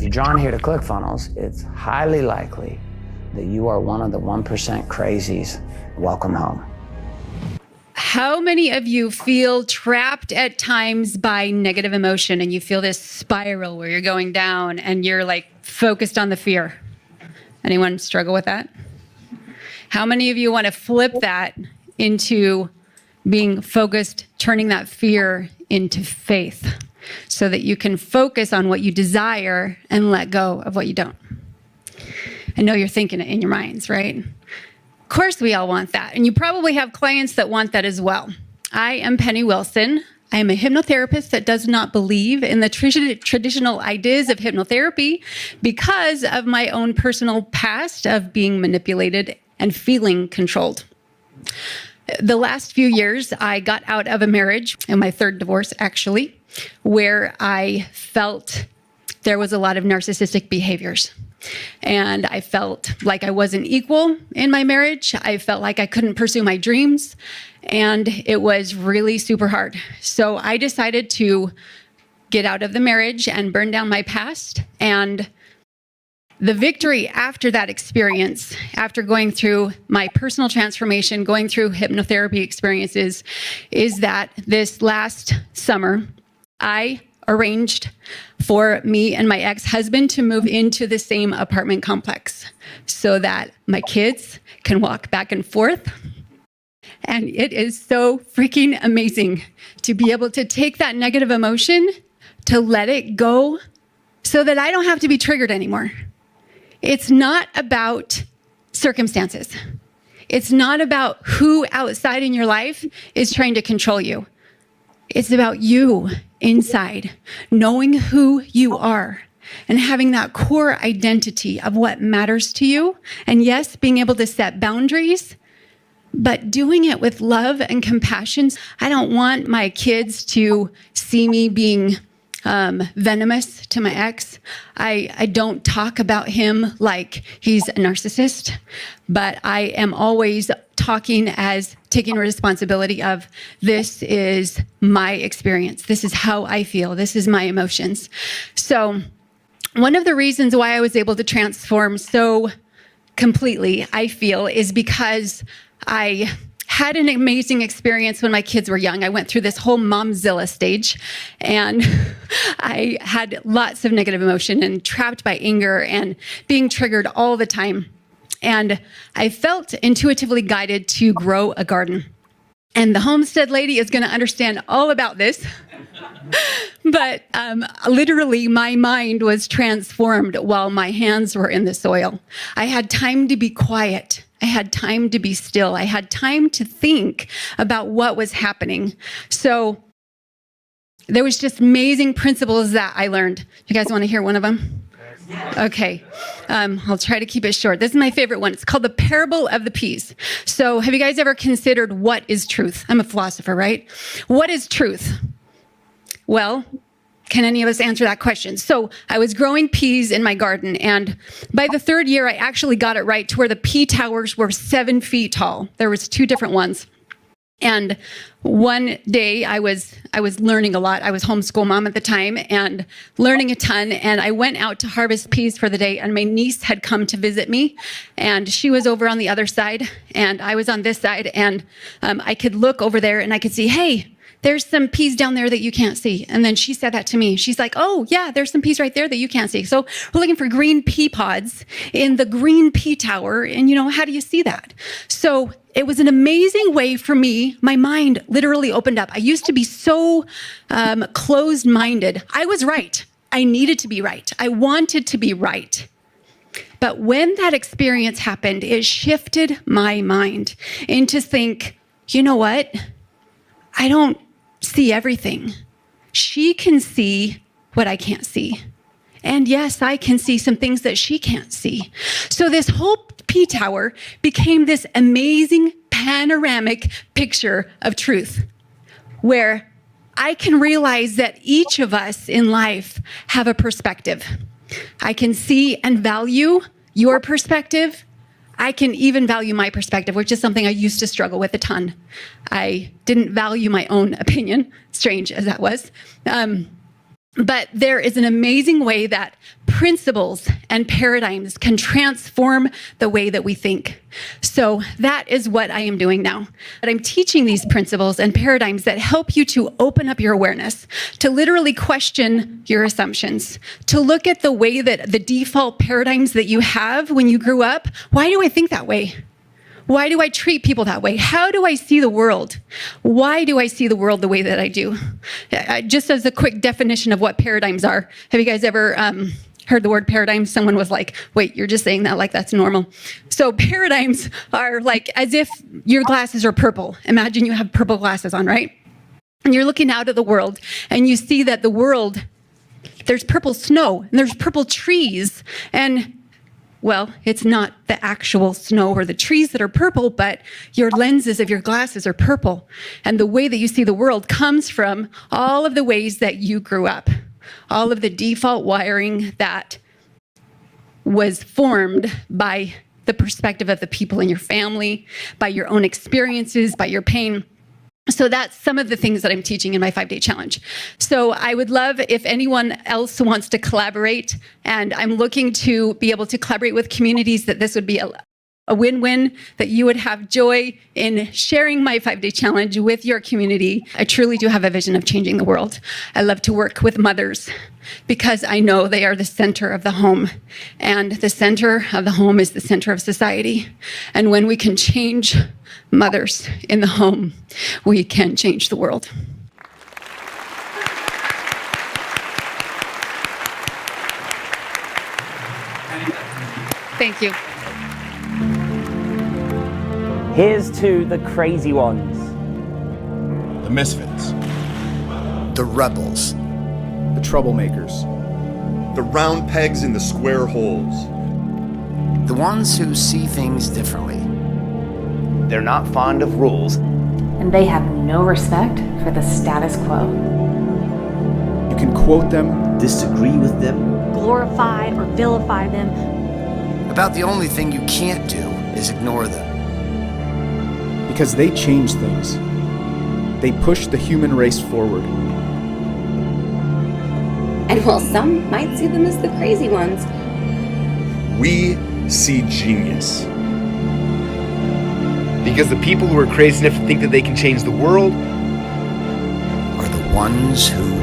you're drawn here to ClickFunnels, it's highly likely that you are one of the 1% crazies. Welcome home. How many of you feel trapped at times by negative emotion and you feel this spiral where you're going down and you're like focused on the fear? Anyone struggle with that? How many of you want to flip that into being focused, turning that fear into faith so that you can focus on what you desire and let go of what you don't? I know you're thinking it in your minds, right? Of course we all want that. And you probably have clients that want that as well. I am Penny Wilson. I am a hypnotherapist that does not believe in the traditional ideas of hypnotherapy because of my own personal past of being manipulated and feeling controlled. The last few years, I got out of a marriage, and my third divorce actually, where I felt there was a lot of narcissistic behaviors. And I felt like I wasn't equal in my marriage. I felt like I couldn't pursue my dreams. And it was really super hard. So I decided to get out of the marriage and burn down my past. And the victory after that experience, after going through my personal transformation, going through hypnotherapy experiences, is that this last summer, I arranged for me and my ex-husband to move into the same apartment complex so that my kids can walk back and forth. And it is so freaking amazing to be able to take that negative emotion, to let it go so that I don't have to be triggered anymore. It's not about circumstances. It's not about who outside in your life is trying to control you. It's about you inside, knowing who you are and having that core identity of what matters to you. And yes, being able to set boundaries, but doing it with love and compassion. I don't want my kids to see me being venomous to my ex. I don't talk about him like he's a narcissist, but I am always talking as taking responsibility of this is my experience. This is how I feel. This is my emotions. So one of the reasons why I was able to transform so completely, I feel, is because I had an amazing experience when my kids were young. I went through this whole Mom-Zilla stage, and I had lots of negative emotion and trapped by anger and being triggered all the time. And I felt intuitively guided to grow a garden. And the homestead lady is going to understand all about this. But literally, my mind was transformed while my hands were in the soil. I had time to be quiet. I had time to be still. I had time to think about what was happening. So there was just amazing principles that I learned. You guys want to hear one of them? Okay. I'll try to keep it short. This is my favorite one. It's called the parable of the peas. So have you guys ever considered what is truth? I'm a philosopher, right? What is truth? Well, can any of us answer that question? So I was growing peas in my garden, and by the third year, I actually got it right to where the pea towers were 7 feet tall. There was 2 different ones. And one day I was learning a lot. I was homeschool mom at the time and learning a ton. And I went out to harvest peas for the day, and my niece had come to visit me, and she was over on the other side and I was on this side, and I could look over there and I could see, hey, there's some peas down there that you can't see. And then she said that to me. She's like, oh yeah, there's some peas right there that you can't see. So we're looking for green pea pods in the green pea tower. And how do you see that? So it was an amazing way for me. My mind literally opened up. I used to be so closed-minded. I was right. I needed to be right. I wanted to be right. But when that experience happened, it shifted my mind into think, you know what? I don't see everything. She can see what I can't see. And yes, I can see some things that she can't see. So this whole pea tower became this amazing panoramic picture of truth, where I can realize that each of us in life have a perspective. I can see and value your perspective. I can even value my perspective, which is something I used to struggle with a ton. I didn't value my own opinion, strange as that was. But there is an amazing way that principles and paradigms can transform the way that we think. So that is what I am doing now. But I'm teaching these principles and paradigms that help you to open up your awareness, to literally question your assumptions, to look at the way that the default paradigms that you have when you grew up. Why do I think that way? Why do I treat people that way? How do I see the world? Why do I see the world the way that I do? Just as a quick definition of what paradigms are, have you guys ever heard the word paradigm? Someone was like, wait, you're just saying that like that's normal. So paradigms are like as if your glasses are purple. Imagine you have purple glasses on, right? And you're looking out at the world and you see that the world, there's purple snow and there's purple trees and well, it's not the actual snow or the trees that are purple, but your lenses of your glasses are purple. And the way that you see the world comes from all of the ways that you grew up, all of the default wiring that was formed by the perspective of the people in your family, by your own experiences, by your pain. So that's some of the things that I'm teaching in my 5-day challenge. So I would love if anyone else wants to collaborate, and I'm looking to be able to collaborate with communities, that this would be a win-win, that you would have joy in sharing my 5-day challenge with your community. I truly do have a vision of changing the world. I love to work with mothers because I know they are the center of the home, and the center of the home is the center of society. And when we can change mothers in the home, we can change the world. Thank you. Here's to the crazy ones. The misfits. The rebels. The troublemakers. The round pegs in the square holes. The ones who see things differently. They're not fond of rules. And they have no respect for the status quo. You can quote them, Disagree with them. Glorify or vilify them. About the only thing you can't do is ignore them. because they change things. They push the human race forward. And while some might see them as the crazy ones, we see genius. Because the people who are crazy enough to think that they can change the world are the ones who